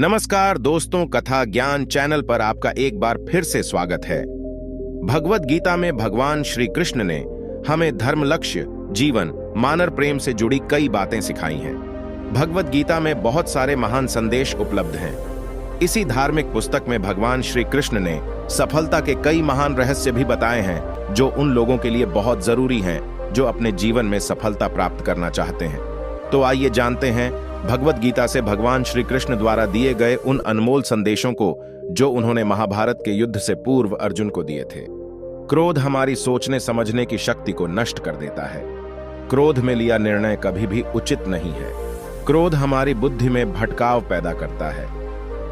नमस्कार दोस्तों, कथा ज्ञान चैनल पर आपका एक बार फिर से स्वागत है। भगवत गीता में भगवान श्री कृष्ण ने हमें धर्म, लक्ष्य, जीवन, मानव प्रेम से जुड़ी कई बातें सिखाई हैं। भगवत गीता में बहुत सारे महान संदेश उपलब्ध हैं। इसी धार्मिक पुस्तक में भगवान श्री कृष्ण ने सफलता के कई महान रहस्य भी बताए हैं, जो उन लोगों के लिए बहुत जरूरी हैं जो अपने जीवन में सफलता प्राप्त करना चाहते हैं। तो आइए जानते हैं भगवत गीता से भगवान श्री कृष्ण द्वारा दिए गए उन अनमोल संदेशों को जो उन्होंने महाभारत के युद्ध से पूर्व अर्जुन को दिए थे। क्रोध हमारी सोचने समझने की शक्ति को नष्ट कर देता है। क्रोध में लिया निर्णय कभी भी उचित नहीं है। क्रोध हमारी बुद्धि में भटकाव पैदा करता है।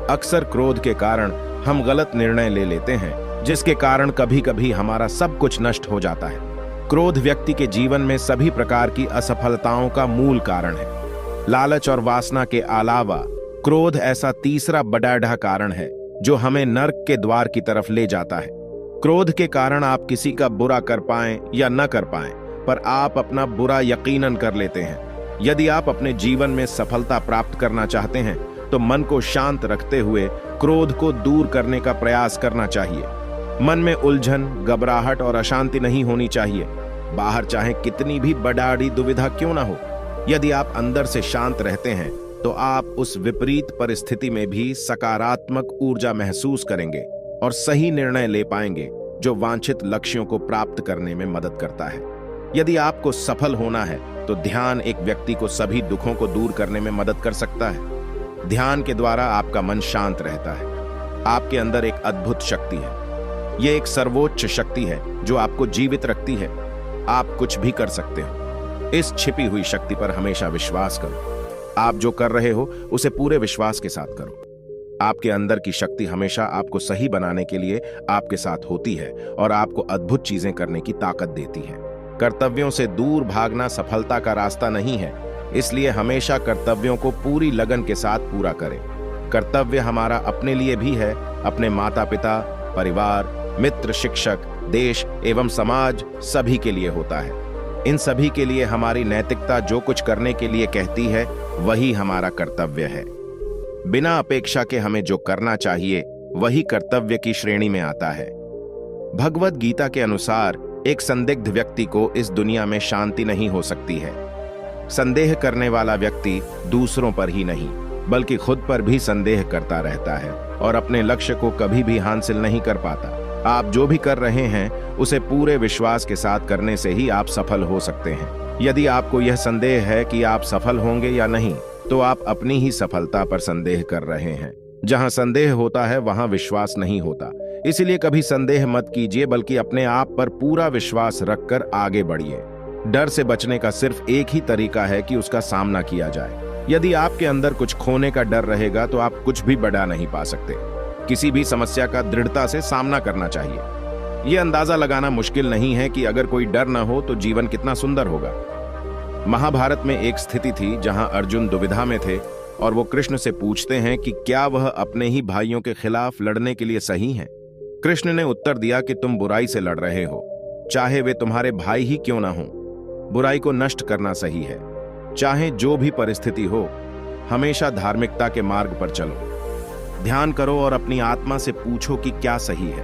अक्सर क्रोध के कारण हम गलत निर्णय ले लेते हैं, जिसके कारण कभी कभी हमारा सब कुछ नष्ट हो जाता है। क्रोध व्यक्ति के जीवन में सभी प्रकार की असफलताओं का मूल कारण है। लालच और वासना के अलावा क्रोध ऐसा तीसरा बड़ा कारण है जो हमें नर्क के द्वार की तरफ ले जाता है। क्रोध के कारण आप किसी का बुरा कर पाएं या न कर पाएं, पर आप अपना बुरा यकीनन कर लेते हैं। यदि आप अपने जीवन में सफलता प्राप्त करना चाहते हैं तो मन को शांत रखते हुए क्रोध को दूर करने का प्रयास करना चाहिए। मन में उलझन, घबराहट और अशांति नहीं होनी चाहिए। बाहर चाहे कितनी भी बड़ी दुविधा क्यों ना हो, यदि आप अंदर से शांत रहते हैं तो आप उस विपरीत परिस्थिति में भी सकारात्मक ऊर्जा महसूस करेंगे और सही निर्णय ले पाएंगे, जो वांछित लक्ष्यों को प्राप्त करने में मदद करता है। यदि आपको सफल होना है तो ध्यान एक व्यक्ति को सभी दुखों को दूर करने में मदद कर सकता है। ध्यान के द्वारा आपका मन शांत रहता है। आपके अंदर एक अद्भुत शक्ति है। यह एक सर्वोच्च शक्ति है जो आपको जीवित रखती है। आप कुछ भी कर सकते हो। इस छिपी हुई शक्ति पर हमेशा विश्वास करो। आप जो कर रहे हो उसे पूरे विश्वास के साथ करो। आपके अंदर की शक्ति हमेशा आपको सही बनाने के लिए आपके साथ होती है और आपको अद्भुत चीजें करने की ताकत देती है। कर्तव्यों से दूर भागना सफलता का रास्ता नहीं है, इसलिए हमेशा कर्तव्यों को पूरी लगन के साथ पूरा करें। कर्तव्य हमारा अपने लिए भी है, अपने माता पिता, परिवार, मित्र, शिक्षक, देश एवं समाज सभी के लिए होता है। इन सभी के लिए हमारी नैतिकता जो कुछ करने के लिए कहती है वही हमारा कर्तव्य है। बिना अपेक्षा के हमें जो करना चाहिए वही कर्तव्य की श्रेणी में आता है। भगवत गीता के अनुसार एक संदिग्ध व्यक्ति को इस दुनिया में शांति नहीं हो सकती है। संदेह करने वाला व्यक्ति दूसरों पर ही नहीं बल्कि खुद पर भी संदेह करता रहता है और अपने लक्ष्य को कभी भी हासिल नहीं कर पाता। आप जो भी कर रहे हैं उसे पूरे विश्वास के साथ करने से ही आप सफल हो सकते हैं। यदि आपको यह संदेह है कि आप सफल होंगे या नहीं, तो आप अपनी ही सफलता पर संदेह कर रहे हैं। जहां संदेह होता है वहां विश्वास नहीं होता। इसलिए कभी संदेह मत कीजिए, बल्कि अपने आप पर पूरा विश्वास रखकर आगे बढ़िए। डर से बचने का सिर्फ एक ही तरीका है कि उसका सामना किया जाए। यदि आपके अंदर कुछ खोने का डर रहेगा तो आप कुछ भी बढ़ा नहीं पा सकते। किसी भी समस्या का दृढ़ता से सामना करना चाहिए। यह अंदाजा लगाना मुश्किल नहीं है कि अगर कोई डर न हो तो जीवन कितना सुंदर होगा। महाभारत में एक स्थिति थी जहां अर्जुन दुविधा में थे और वो कृष्ण से पूछते हैं कि क्या वह अपने ही भाइयों के खिलाफ लड़ने के लिए सही हैं। कृष्ण ने उत्तर दिया कि तुम बुराई से लड़ रहे हो, चाहे वे तुम्हारे भाई ही क्यों ना हो। बुराई को नष्ट करना सही है। चाहे जो भी परिस्थिति हो, हमेशा धार्मिकता के मार्ग पर चलो। ध्यान करो और अपनी आत्मा से पूछो कि क्या सही है।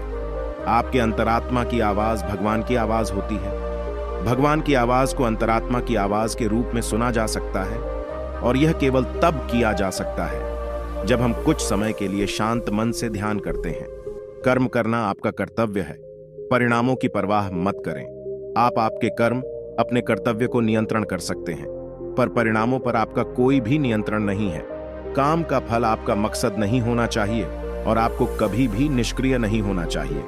आपके अंतरात्मा की आवाज भगवान की आवाज होती है। भगवान की आवाज को अंतरात्मा की आवाज के रूप में सुना जा सकता है और यह केवल तब किया जा सकता है जब हम कुछ समय के लिए शांत मन से ध्यान करते हैं। कर्म करना आपका कर्तव्य है। परिणामों की परवाह मत करें। आप आपके कर्म, अपने कर्तव्य को नियंत्रण कर सकते हैं, पर परिणामों पर आपका कोई भी नियंत्रण नहीं है। काम का फल आपका मकसद नहीं होना चाहिए और आपको कभी भी निष्क्रिय नहीं होना चाहिए।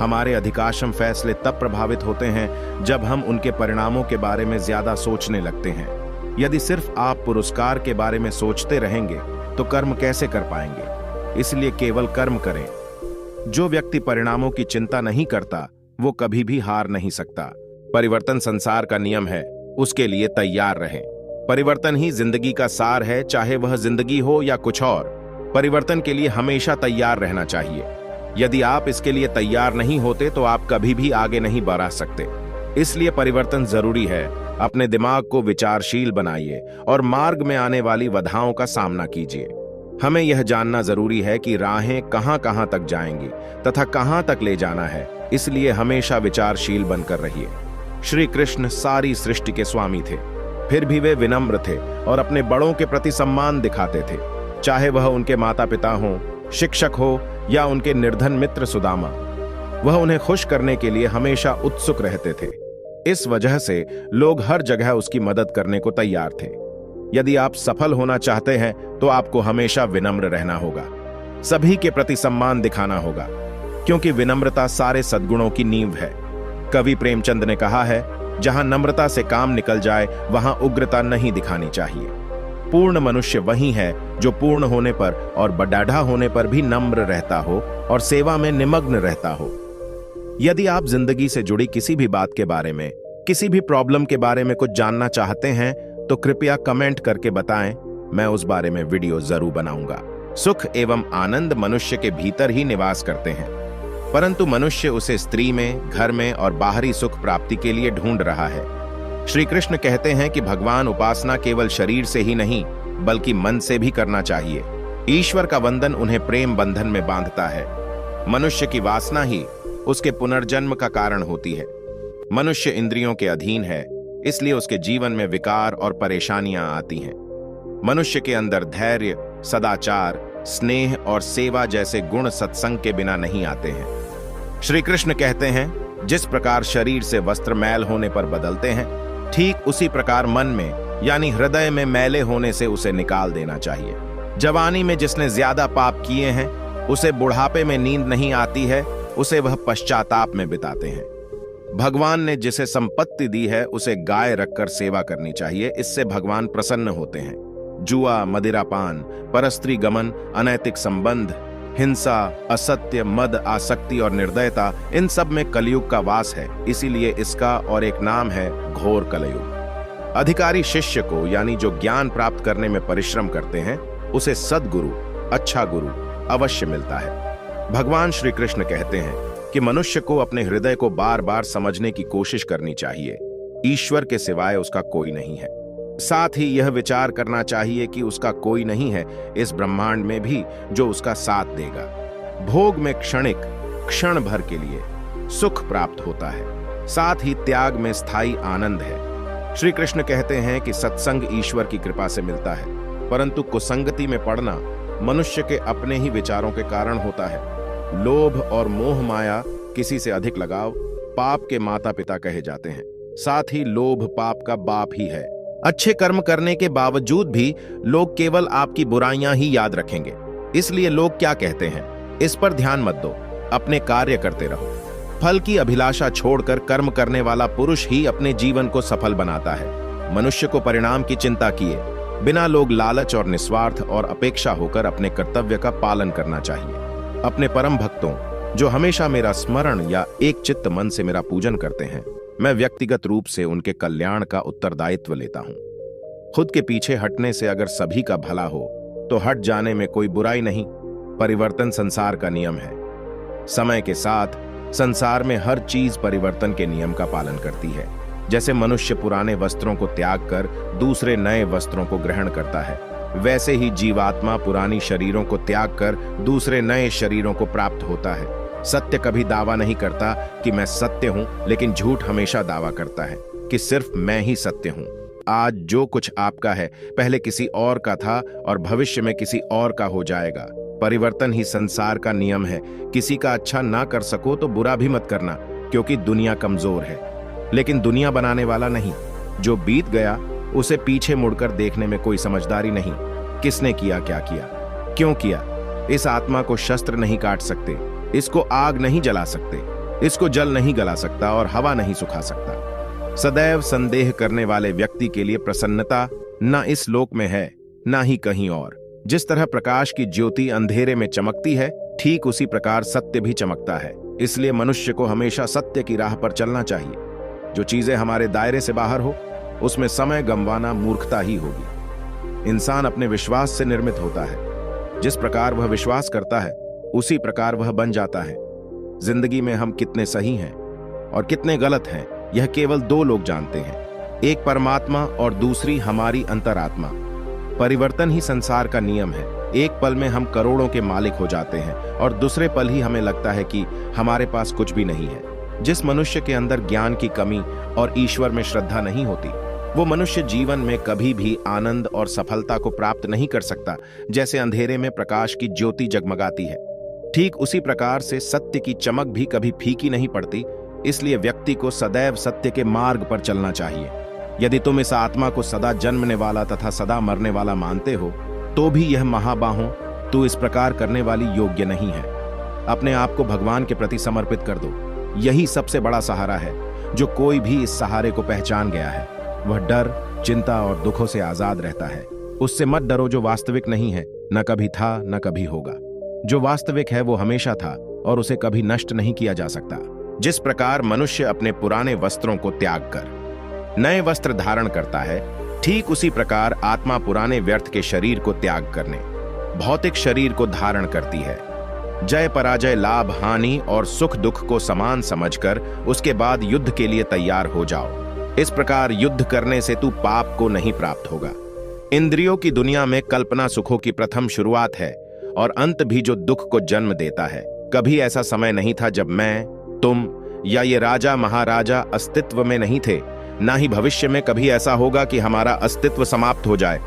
हमारे अधिकांश फैसले तब प्रभावित होते हैं जब हम उनके परिणामों के बारे में ज्यादा सोचने लगते हैं। यदि सिर्फ आप पुरस्कार के बारे में सोचते रहेंगे तो कर्म कैसे कर पाएंगे। इसलिए केवल कर्म करें। जो व्यक्ति परिणामों की चिंता नहीं करता वो कभी भी हार नहीं सकता। परिवर्तन संसार का नियम है, उसके लिए तैयार रहें। परिवर्तन ही जिंदगी का सार है, चाहे वह जिंदगी हो या कुछ और। परिवर्तन के लिए हमेशा तैयार रहना चाहिए। यदि आप इसके लिए तैयार नहीं होते तो आप कभी भी आगे नहीं बढ़ सकते। इसलिए परिवर्तन जरूरी है। अपने दिमाग को विचारशील बनाइए और मार्ग में आने वाली बाधाओं का सामना कीजिए। हमें यह जानना जरूरी है कि राहें कहां कहां तक जाएंगी तथा कहां तक ले जाना है, इसलिए हमेशा विचारशील बनकर रहिए। श्री कृष्ण सारी सृष्टि के स्वामी थे, फिर भी वे विनम्र थे और अपने बड़ों के प्रति सम्मान दिखाते थे, चाहे वह उनके माता पिता हो, शिक्षक हो या उनके निर्धन मित्र सुदामा। वह उन्हें खुश करने के लिए हमेशा उत्सुक रहते थे। इस वजह से लोग हर जगह उसकी मदद करने को तैयार थे। यदि आप सफल होना चाहते हैं तो आपको हमेशा विनम्र रहना होगा, सभी के प्रति सम्मान दिखाना होगा, क्योंकि विनम्रता सारे सद्गुणों की नींव है। कवि प्रेमचंद ने कहा है, जहां नम्रता से काम निकल जाए वहां उग्रता नहीं दिखानी चाहिए। पूर्ण मनुष्य वही है जो पूर्ण होने पर और बडाढ़ा होने पर भी नम्र रहता हो और सेवा में निमग्न रहता हो। यदि आप जिंदगी से जुड़ी किसी भी बात के बारे में, किसी भी प्रॉब्लम के बारे में कुछ जानना चाहते हैं तो कृपया कमेंट करके बताएं, मैं उस बारे में वीडियो जरूर बनाऊंगा। सुख एवं आनंद मनुष्य के भीतर ही निवास करते हैं, परंतु मनुष्य उसे स्त्री में, घर में और बाहरी सुख प्राप्ति के लिए ढूंढ रहा है। श्री कृष्ण कहते हैं कि भगवान उपासना केवल शरीर से ही नहीं बल्कि मन से भी करना चाहिए। ईश्वर का वंदन उन्हें प्रेम बंधन में बांधता है। मनुष्य की वासना ही उसके पुनर्जन्म का कारण होती है। मनुष्य इंद्रियों के अधीन है, इसलिए उसके जीवन में विकार और परेशानियां आती हैं। मनुष्य के अंदर धैर्य, सदाचार, स्नेह और सेवा जैसे गुण सत्संग के बिना नहीं आते हैं। श्री कृष्ण कहते हैं, जिस प्रकार शरीर से वस्त्र मैल होने पर बदलते हैं, ठीक उसी प्रकार मन में यानी हृदय में मैले होने से उसे निकाल देना चाहिए। जवानी में जिसने ज्यादा पाप किए हैं उसे बुढ़ापे में नींद नहीं आती है, उसे वह पश्चाताप में बिताते हैं। भगवान ने जिसे संपत्ति दी है उसे गाय रखकर सेवा करनी चाहिए, इससे भगवान प्रसन्न होते हैं। जुआ, मदिरापान, परस्त्री गमन, अनैतिक संबंध, हिंसा, असत्य, मद, आसक्ति और निर्दयता, इन सब में कलयुग का वास है। इसीलिए इसका और एक नाम है घोर कलयुग। अधिकारी शिष्य को यानी जो ज्ञान प्राप्त करने में परिश्रम करते हैं उसे सद्गुरु, अच्छा गुरु अवश्य मिलता है। भगवान श्री कृष्ण कहते हैं कि मनुष्य को अपने हृदय को बार बार समझने की कोशिश करनी चाहिए। ईश्वर के सिवाय उसका कोई नहीं है। साथ ही यह विचार करना चाहिए कि उसका कोई नहीं है इस ब्रह्मांड में भी जो उसका साथ देगा। भोग में क्षणिक, क्षण भर के लिए सुख प्राप्त होता है, साथ ही त्याग में स्थायी आनंद है। श्री कृष्ण कहते हैं कि सत्संग ईश्वर की कृपा से मिलता है, परंतु कुसंगति में पड़ना मनुष्य के अपने ही विचारों के कारण होता है। लोभ और मोह माया, किसी से अधिक लगाव पाप के माता पिता कहे जाते हैं। साथ ही लोभ पाप का बाप ही है। अच्छे कर्म करने के बावजूद भी लोग केवल आपकी बुराइयां ही याद रखेंगे। इसलिए लोग क्या कहते हैं इस पर ध्यान मत दो, अपने कार्य करते रहो। फल की अभिलाषा छोड़कर कर्म करने वाला पुरुष ही अपने जीवन को सफल बनाता है। मनुष्य को परिणाम की चिंता किए बिना लोग लालच और निस्वार्थ और अपेक्षा होकर अपने कर्तव्य का पालन करना चाहिए। अपने परम भक्तों जो हमेशा मेरा स्मरण या एक चित्त मन से मेरा पूजन करते हैं, मैं व्यक्तिगत रूप से उनके कल्याण का उत्तरदायित्व लेता हूं। खुद के पीछे हटने से अगर सभी का भला हो तो हट जाने में कोई बुराई नहीं। परिवर्तन संसार का नियम है। समय के साथ संसार में हर चीज परिवर्तन के नियम का पालन करती है। जैसे मनुष्य पुराने वस्त्रों को त्याग कर दूसरे नए वस्त्रों को ग्रहण करता है, वैसे ही जीवात्मा पुरानी शरीरों को त्याग कर दूसरे नए शरीरों को प्राप्त होता है। सत्य कभी दावा नहीं करता कि मैं सत्य हूं, लेकिन झूठ हमेशा दावा करता है कि सिर्फ मैं ही सत्य हूं। आज जो कुछ आपका है पहले किसी और का था और भविष्य में किसी और का हो जाएगा। परिवर्तन ही संसार का नियम है। किसी का अच्छा ना कर सको तो बुरा भी मत करना, क्योंकि दुनिया कमजोर है, लेकिन दुनिया बनाने वाला नहीं। जो बीत गया उसे पीछे मुड़कर देखने में कोई समझदारी नहीं। किसने किया, क्या किया, क्यों किया। इस आत्मा को शस्त्र नहीं काट सकते, इसको आग नहीं जला सकते, इसको जल नहीं गला सकता और हवा नहीं सुखा सकता। सदैव संदेह करने वाले व्यक्ति के लिए प्रसन्नता न इस लोक में है न ही कहीं और। जिस तरह प्रकाश की ज्योति अंधेरे में चमकती है, ठीक उसी प्रकार सत्य भी चमकता है। इसलिए मनुष्य को हमेशा सत्य की राह पर चलना चाहिए। जो चीजें हमारे दायरे से बाहर हो उसमें समय गंवाना मूर्खता ही होगी। इंसान अपने विश्वास से निर्मित होता है। जिस प्रकार वह विश्वास करता है उसी प्रकार वह बन जाता है। जिंदगी में हम कितने सही हैं और कितने गलत हैं यह केवल दो लोग जानते हैं, एक परमात्मा और दूसरी हमारी अंतरात्मा। परिवर्तन ही संसार का नियम है। एक पल में हम करोड़ों के मालिक हो जाते हैं और दूसरे पल ही हमें लगता है कि हमारे पास कुछ भी नहीं है। जिस मनुष्य के अंदर ज्ञान की कमी और ईश्वर में श्रद्धा नहीं होती, वो मनुष्य जीवन में कभी भी आनंद और सफलता को प्राप्त नहीं कर सकता। जैसे अंधेरे में प्रकाश की ज्योति जगमगाती है, ठीक उसी प्रकार से सत्य की चमक भी कभी फीकी नहीं पड़ती। इसलिए व्यक्ति को सदैव सत्य के मार्ग पर चलना चाहिए। यदि तुम इस आत्मा को सदा जन्मने वाला तथा सदा मरने वाला मानते हो, तो भी यह महाबाहों, तू इस प्रकार करने वाली योग्य नहीं है। अपने आप को भगवान के प्रति समर्पित कर दो। यही सबसे बड़ा सहारा है। जो कोई भी इस सहारे को पहचान गया है, वह डर, चिंता और दुखों से आजाद रहता है। उससे मत डरो जो वास्तविक नहीं है, न कभी था न कभी होगा। जो वास्तविक है वो हमेशा था और उसे कभी नष्ट नहीं किया जा सकता। जिस प्रकार मनुष्य अपने पुराने वस्त्रों को त्याग कर नए वस्त्र धारण करता है, ठीक उसी प्रकार आत्मा पुराने व्यर्थ के शरीर को त्याग करने भौतिक शरीर को धारण करती है। जय पराजय, लाभ हानि और सुख दुख को समान समझकर उसके बाद युद्ध के लिए तैयार हो जाओ। इस प्रकार युद्ध करने से तू पाप को नहीं प्राप्त होगा। इंद्रियों की दुनिया में कल्पना सुखों की प्रथम शुरुआत है और अंत भी जो दुख को जन्म देता है। कभी ऐसा समय नहीं था जब मैं, तुम या ये राजा महाराजा अस्तित्व में नहीं थे। ना ही भविष्य में कभी ऐसा होगा कि हमारा अस्तित्व समाप्त हो जाए।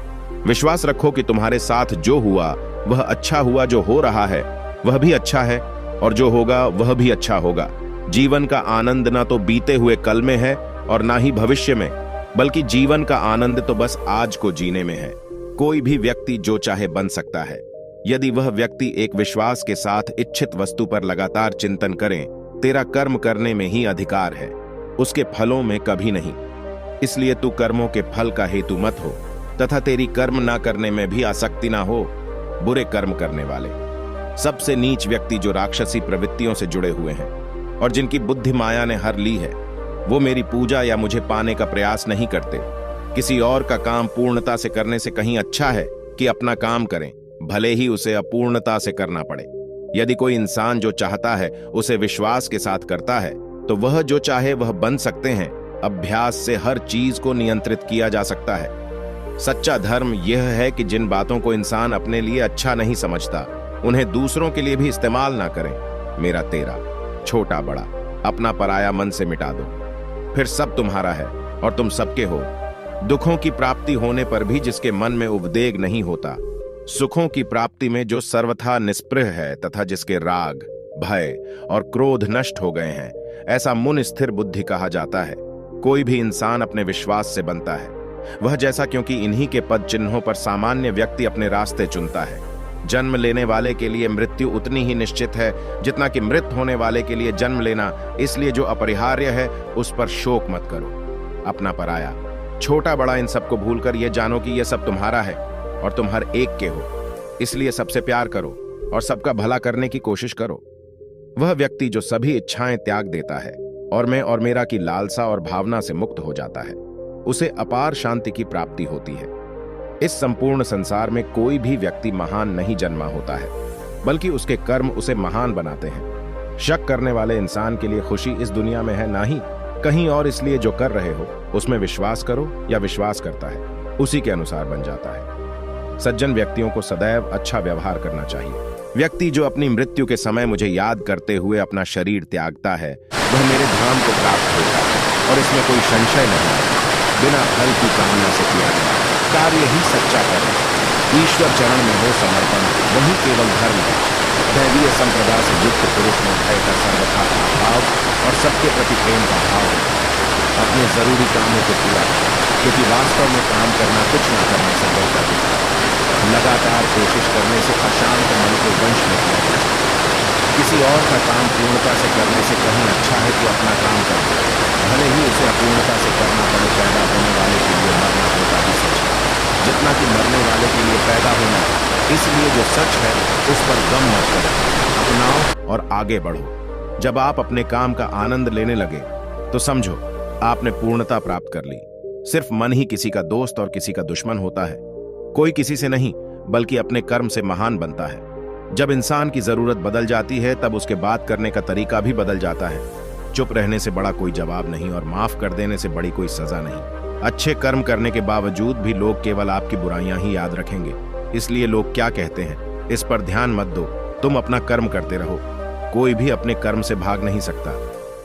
विश्वास रखो कि तुम्हारे साथ जो हुआ वह अच्छा हुआ, जो हो रहा है वह भी अच्छा है और जो होगा वह भी अच्छा होगा। जीवन का आनंद ना तो बीते हुए कल में है और ना ही भविष्य में, बल्कि जीवन का आनंद तो बस आज को जीने में है। कोई भी व्यक्ति जो चाहे बन सकता है, यदि वह व्यक्ति एक विश्वास के साथ इच्छित वस्तु पर लगातार चिंतन करे। तेरा कर्म करने में ही अधिकार है, उसके फलों में कभी नहीं। इसलिए तू कर्मों के फल का हेतु मत हो तथा तेरी कर्म ना करने में भी आसक्ति ना हो। बुरे कर्म करने वाले, सबसे नीच व्यक्ति जो राक्षसी प्रवृत्तियों से जुड़े हुए हैं और जिनकी बुद्धि माया ने हर ली है, वो मेरी पूजा या मुझे पाने का प्रयास नहीं करते। किसी और का काम पूर्णता से करने से कहीं अच्छा है कि अपना काम करें, भले ही उसे अपूर्णता से करना पड़े। यदि कोई इंसान जो चाहता है उसे विश्वास के साथ करता है, तो वह जो चाहे वह बन सकते हैं। अभ्यास से हर चीज को नियंत्रित किया जा सकता है। सच्चा धर्म यह है कि जिन बातों को इंसान अपने लिए अच्छा नहीं समझता, उन्हें दूसरों के लिए भी इस्तेमाल ना करें। मेरा तेरा, छोटा बड़ा, अपना पराया मन से मिटा दो, फिर सब तुम्हारा है और तुम सबके हो। दुखों की प्राप्ति होने पर भी जिसके मन में उद्वेग नहीं होता, सुखों की प्राप्ति में जो सर्वथा निस्पृह है तथा जिसके राग, भय और क्रोध नष्ट हो गए हैं, ऐसा मुन स्थिर बुद्धि कहा जाता है। कोई भी इंसान अपने विश्वास से बनता है वह जैसा, क्योंकि इन्हीं के पद चिन्हों पर सामान्य व्यक्ति अपने रास्ते चुनता है। जन्म लेने वाले के लिए मृत्यु उतनी ही निश्चित है जितना कि मृत होने वाले के लिए जन्म लेना। इसलिए जो अपरिहार्य है उस पर शोक मत करो। अपना पराया, छोटा बड़ा, इन सबको भूलकर यह जानो कि यह सब तुम्हारा है और तुम हर एक के हो। इसलिए सबसे प्यार करो और सबका भला करने की कोशिश करो। वह व्यक्ति जो सभी इच्छाएं त्याग देता है और मैं और मेरा की लालसा और भावना से मुक्त हो जाता है, उसे अपार शांति की प्राप्ति होती है। इस संपूर्ण संसार में कोई भी व्यक्ति महान नहीं जन्मा होता है, बल्कि उसके कर्म उसे महान बनाते हैं। शक करने वाले इंसान के लिए खुशी इस दुनिया में है, ना ही कहीं और। इसलिए जो कर रहे हो उसमें विश्वास करो या विश्वास करता है, उसी के अनुसार बन जाता है। सज्जन व्यक्तियों को सदैव अच्छा व्यवहार करना चाहिए। व्यक्ति जो अपनी मृत्यु के समय मुझे याद करते हुए अपना शरीर त्यागता है, वह मेरे धाम को प्राप्त होता है और इसमें कोई संशय नहीं है। बिना फल की कामना से किया जाए कार्य ही सच्चा कर्म। ईश्वर चरण में हो समर्पण, वही केवल धर्म है। दैवीय संप्रदाय से युक्त पुरुष में भय का सर्वथा भाव और सबके प्रति प्रेम का भाव है। अपने जरूरी कामों को पूरा करें, क्योंकि वास्तव में काम करना कुछ न करने से बढ़ता है। लगातार कोशिश करने से अशांत मन को वंश में किया जा सकता है। किसी और का काम पूर्णता से करने से कहीं अच्छा है कि अपना काम करना, भले ही उसे अपूर्णता से करना पड़े। पैदा होने वाले के लिए मरना होता ही सच है, जितना कि मरने वाले के लिए पैदा होना। इसलिए जो सच है उस पर गम मत करो, अपनाओ और आगे बढ़ो। जब आप अपने काम का आनंद लेने लगे तो समझो आपने पूर्णता प्राप्त कर ली। सिर्फ मन ही किसी का दोस्त और किसी का दुश्मन होता है। कोई किसी से नहीं, बल्कि अपने कर्म से महान बनता है। जब इंसान की जरूरत बदल जाती है तब उसके बात करने का तरीका भी बदल जाता है। चुप रहने से बड़ा कोई जवाब नहीं और माफ कर देने से बड़ी कोई सजा नहीं। अच्छे कर्म करने के बावजूद भी लोग केवल आपकी बुराइयां ही याद रखेंगे। इसलिए लोग क्या कहते हैं इस पर ध्यान मत दो, तुम अपना कर्म करते रहो। कोई भी अपने कर्म से भाग नहीं सकता।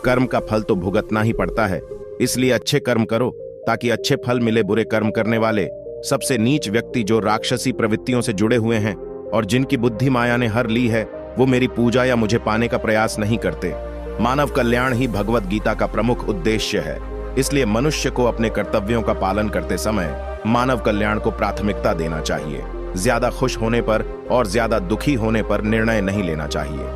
कर्म का फल तो भुगतना ही पड़ता है, इसलिए अच्छे कर्म करो ताकि अच्छे फल मिले। बुरे कर्म करने वाले सबसे नीच व्यक्ति जो राक्षसी प्रवृत्तियों से जुड़े हुए हैं और जिनकी बुद्धि माया ने हर ली है, वो मेरी पूजा या मुझे पाने का प्रयास नहीं करते। मानव कल्याण ही भगवत गीता का प्रमुख उद्देश्य है, इसलिए मनुष्य को अपने कर्तव्यों का पालन करते समय मानव कल्याण को प्राथमिकता देना चाहिए। ज्यादा खुश होने पर और ज्यादा दुखी होने पर निर्णय नहीं लेना चाहिए,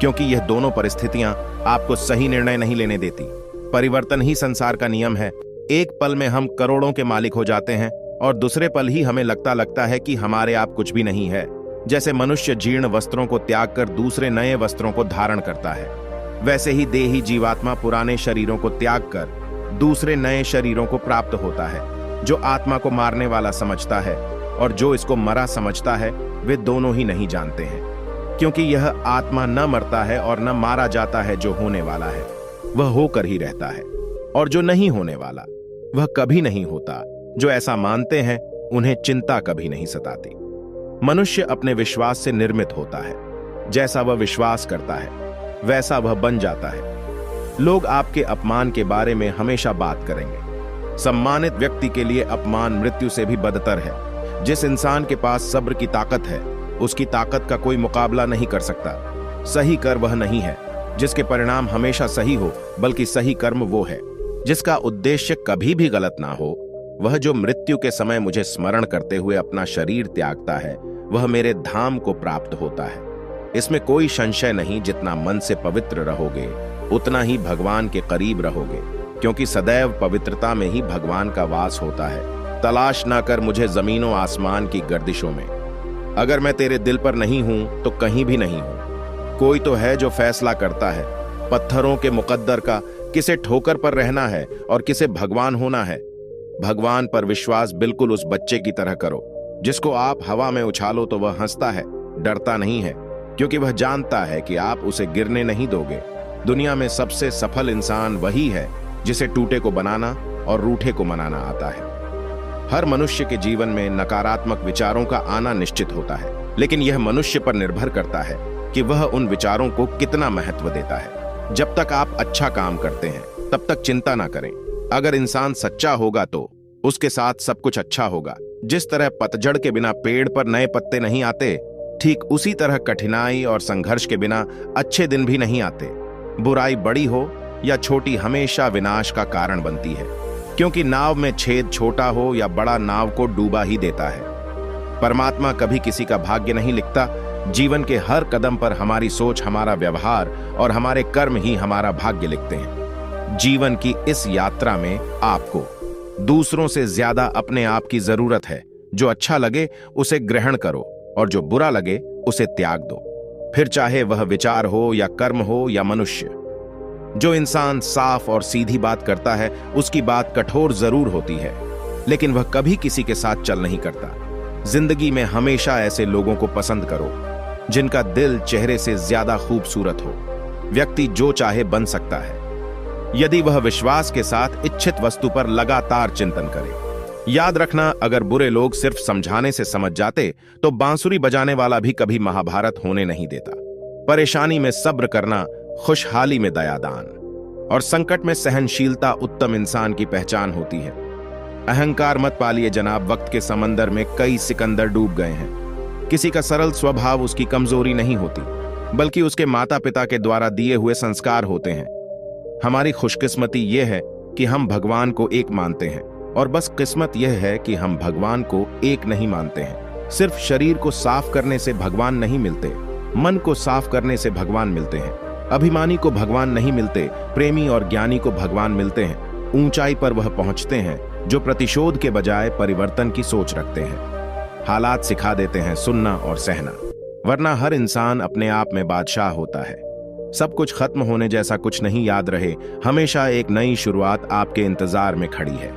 क्योंकि यह दोनों परिस्थितियां आपको सही निर्णय नहीं लेने देती। परिवर्तन ही संसार का नियम है। एक पल में हम करोड़ों के मालिक हो जाते हैं और दूसरे पल ही हमें लगता है कि हमारे आप कुछ भी नहीं है। जैसे मनुष्य जीर्ण वस्त्रों को त्याग कर दूसरे नए वस्त्रों को धारण करता है, वैसे ही देही जीवात्मा पुराने शरीरों को त्याग कर दूसरे नए शरीरों को प्राप्त होता है। जो आत्मा को मारने वाला समझता है और जो इसको मरा समझता है, वे दोनों ही नहीं जानते हैं, क्योंकि यह आत्मा न मरता है और न मारा जाता है। जो होने वाला है वह होकर ही रहता है, और जो नहीं होने वाला वह कभी नहीं होता। जो ऐसा मानते हैं उन्हें चिंता कभी नहीं सताती। मनुष्य अपने विश्वास से निर्मित होता है। जैसा वह विश्वास करता है वैसा वह बन जाता है। लोग आपके अपमान के बारे में हमेशा बात करेंगे। सम्मानित व्यक्ति के लिए अपमान मृत्यु से भी बदतर है। जिस इंसान के पास सब्र की ताकत है, उसकी ताकत का कोई मुकाबला नहीं कर सकता। सही कर वह नहीं है जिसके परिणाम हमेशा सही हो, बल्कि सही कर्म वो है जिसका उद्देश्य कभी भी गलत ना हो। वह जो मृत्यु के समय मुझे स्मरण करते हुए अपना शरीर त्यागता है, वह मेरे धाम को प्राप्त होता है। इसमें कोई संशय नहीं। जितना मन से पवित्र रहोगे उतना ही भगवान के करीब रहोगे, क्योंकि सदैव पवित्रता में ही भगवान का वास होता है। तलाश ना कर मुझे जमीनों आसमान की गर्दिशों में। अगर मैं तेरे दिल पर नहीं हूं तो कहीं भी नहीं हूं। कोई तो है जो फैसला करता है पत्थरों के मुकद्दर का, किसे ठोकर पर रहना है और किसे भगवान होना है। भगवान पर विश्वास बिल्कुल उस बच्चे की तरह करो जिसको आप हवा में उछालो तो वह हंसता है, डरता नहीं है, क्योंकि वह जानता है कि आप उसे गिरने नहीं दोगे। दुनिया में सबसे सफल इंसान वही है जिसे टूटे को बनाना और रूठे को मनाना आता है। हर मनुष्य के जीवन में नकारात्मक विचारों का आना निश्चित होता है, लेकिन यह मनुष्य पर निर्भर करता है कि वह उन विचारों को कितना महत्व देता है। जब तक आप अच्छा काम करते हैं तब तक चिंता ना करें। अगर इंसान सच्चा होगा तो उसके साथ सब कुछ अच्छा होगा। जिस तरह पतझड़ के बिना पेड़ पर नए पत्ते नहीं आते, ठीक उसी तरह कठिनाई और संघर्ष के बिना अच्छे दिन भी नहीं आते। बुराई बड़ी हो या छोटी हमेशा विनाश का कारण बनती है, क्योंकि नाव में छेद छोटा हो या बड़ा नाव को डूबा ही देता है। परमात्मा कभी किसी का भाग्य नहीं लिखता। जीवन के हर कदम पर हमारी सोच, हमारा व्यवहार और हमारे कर्म ही हमारा भाग्य लिखते हैं। जीवन की इस यात्रा में आपको दूसरों से ज्यादा अपने आप की जरूरत है। जो अच्छा लगे उसे ग्रहण करो और जो बुरा लगे उसे त्याग दो, फिर चाहे वह विचार हो या कर्म हो या मनुष्य। जो इंसान साफ और सीधी बात करता है उसकी बात कठोर जरूर होती है, लेकिन वह कभी किसी के साथ चल नहीं करता। जिंदगी में हमेशा ऐसे लोगों को पसंद करो जिनका दिल चेहरे से ज्यादा खूबसूरत हो। व्यक्ति जो चाहे बन सकता है यदि वह विश्वास के साथ इच्छित वस्तु पर लगातार चिंतन करे। याद रखना, अगर बुरे लोग सिर्फ समझाने से समझ जाते तो बांसुरी बजाने वाला भी कभी महाभारत होने नहीं देता। परेशानी में सब्र करना, खुशहाली में दयादान और संकट में सहनशीलता उत्तम इंसान की पहचान होती है। अहंकार मत पालिए जनाब। वक्त के समंदर में कई सिकंदर डूब गए हैं। किसी का सरल स्वभाव उसकी कमजोरी नहीं होती, बल्कि उसके माता पिता के द्वारा दिए हुए संस्कार होते हैं। हमारी खुशकिस्मती यह है कि हम भगवान को एक मानते हैं, और बस किस्मत यह है कि हम भगवान को एक नहीं मानते हैं। सिर्फ शरीर को साफ करने से भगवान नहीं मिलते, मन को साफ करने से भगवान मिलते हैं। अभिमानी को भगवान नहीं मिलते, प्रेमी और ज्ञानी को भगवान मिलते हैं। ऊंचाई पर वह पहुंचते हैं जो प्रतिशोध के बजाय परिवर्तन की सोच रखते हैं। हालात सिखा देते हैं सुनना और सहना, वरना हर इंसान अपने आप में बादशाह होता है। सब कुछ खत्म होने जैसा कुछ नहीं याद रहे, हमेशा एक नई शुरुआत आपके इंतजार में खड़ी है।